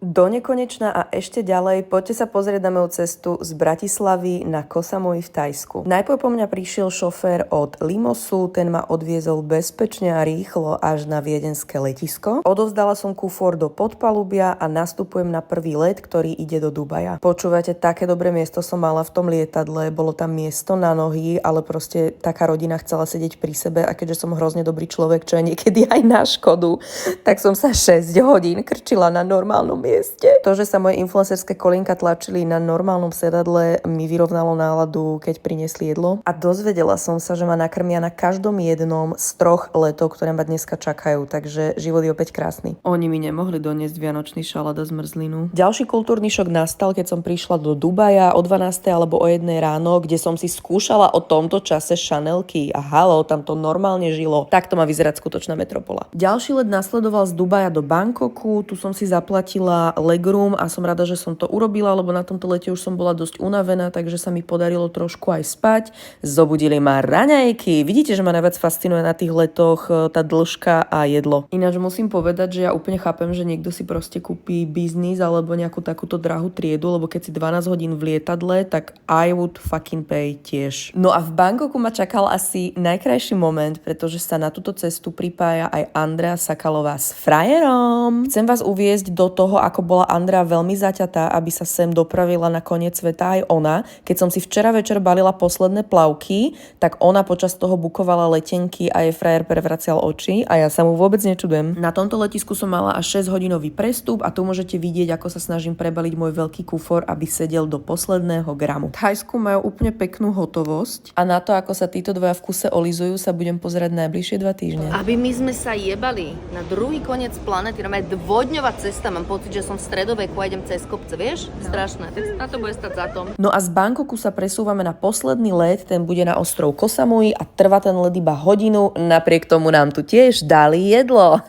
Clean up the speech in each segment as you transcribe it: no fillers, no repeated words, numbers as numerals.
Do nekonečna a ešte ďalej, poďte sa pozrieť na moju cestu z Bratislavy na Koh Samui v Thajsku. Najprv po mňa prišiel šofér od Limosu, ten ma odviezol bezpečne a rýchlo až na viedenské letisko. Odovzdala som kufor do podpalubia a nastupujem na prvý let, ktorý ide do Dubaja. Počúvate, také dobré miesto som mala v tom lietadle, bolo tam miesto na nohy, ale proste taká rodina chcela sedieť pri sebe a keďže som hrozne dobrý človek, čo je niekedy aj na škodu, tak som sa 6 hodín krčila na normálnom mieste. To, že sa moje influencerské kolinka tlačili na normálnom sedadle, mi vyrovnalo náladu, keď priniesli jedlo. A dozvedela som sa, že ma nakrmia na každom jednom z 3 letov, ktoré ma dneska čakajú, takže život je opäť krásny. Oni mi nemohli doniesť vianočný šalát a zmrzlinu. Ďalší kultúrny šok nastal, keď som prišla do Dubaja o 12. alebo o 1. ráno, kde som si skúšala o tomto čase šanelky a halo, tam to normálne žilo. Takto má vyzerať skutočná metropola. Ďalší let nasledoval z Dubaja do Bangkoku, tu som si zaplatila legroom a som rada, že som to urobila, lebo na tomto lete už som bola dosť unavená, takže sa mi podarilo trošku aj spať. Zobudili ma raňajky. Vidíte, že ma najviac fascinuje na tých letoch tá dĺžka a jedlo. Ináč musím povedať, že ja úplne chápem, že niekto si proste kúpi biznis alebo nejakú takúto drahú triedu, lebo keď si 12 hodín v lietadle, tak I would fucking pay tiež. No a v Bangkoku ma čakal asi najkrajší moment, pretože sa na túto cestu pripája aj Andrea Sakalová s frajerom. Chcem vás uviesť do toho, ako bola Andrea veľmi zaťatá, aby sa sem dopravila na koniec sveta aj ona. Keď som si včera večer balila posledné plavky, tak ona počas toho bukovala letenky a jej frajer prevracial oči a ja sa mu vôbec nečudujem. Na tomto letisku som mala až 6-hodinový prestup a tu môžete vidieť, ako sa snažím prebaliť môj veľký kufor, aby sedel do posledného gramu. V Thajsku majú úplne peknú hotovosť a na to, ako sa títo dvaja v kuse olizujú, sa budem pozerať najbližšie 2 týždne. Aby my sme sa jebali na druhý koniec planety, na dvojdňová cesta, mám pocit, že som v stredoveku a idem cez kopce, vieš? Strašné. Tak na to bude stať za to. No a z Bangkoku sa presúvame na posledný let, ten bude na ostrov Koh Samui a trvá ten let iba hodinu, napriek tomu nám tu tiež dali jedlo.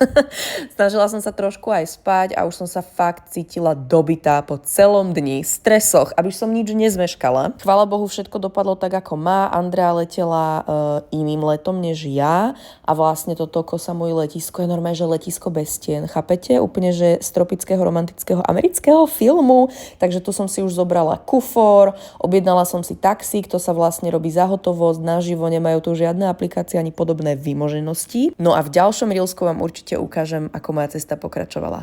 Snažila som sa trošku aj spať a už som sa fakt cítila dobitá po celom dni, stresoch, aby som nič nezmeškala. Chvála Bohu, všetko dopadlo tak, ako má. Andrea letela iným letom než ja a vlastne toto Koh Samui letisko je normálne, že letisko bez stien, chápete? Úplne, že z tropického romantického amerického filmu, takže tu som si už zobrala kufor, objednala som si taxík, to sa vlastne robí za hotovosť, naživo, nemajú tu žiadne aplikácie ani podobné vymoženosti. No a v ďalšom reelsku vám určite ukážem, ako moja cesta pokračovala.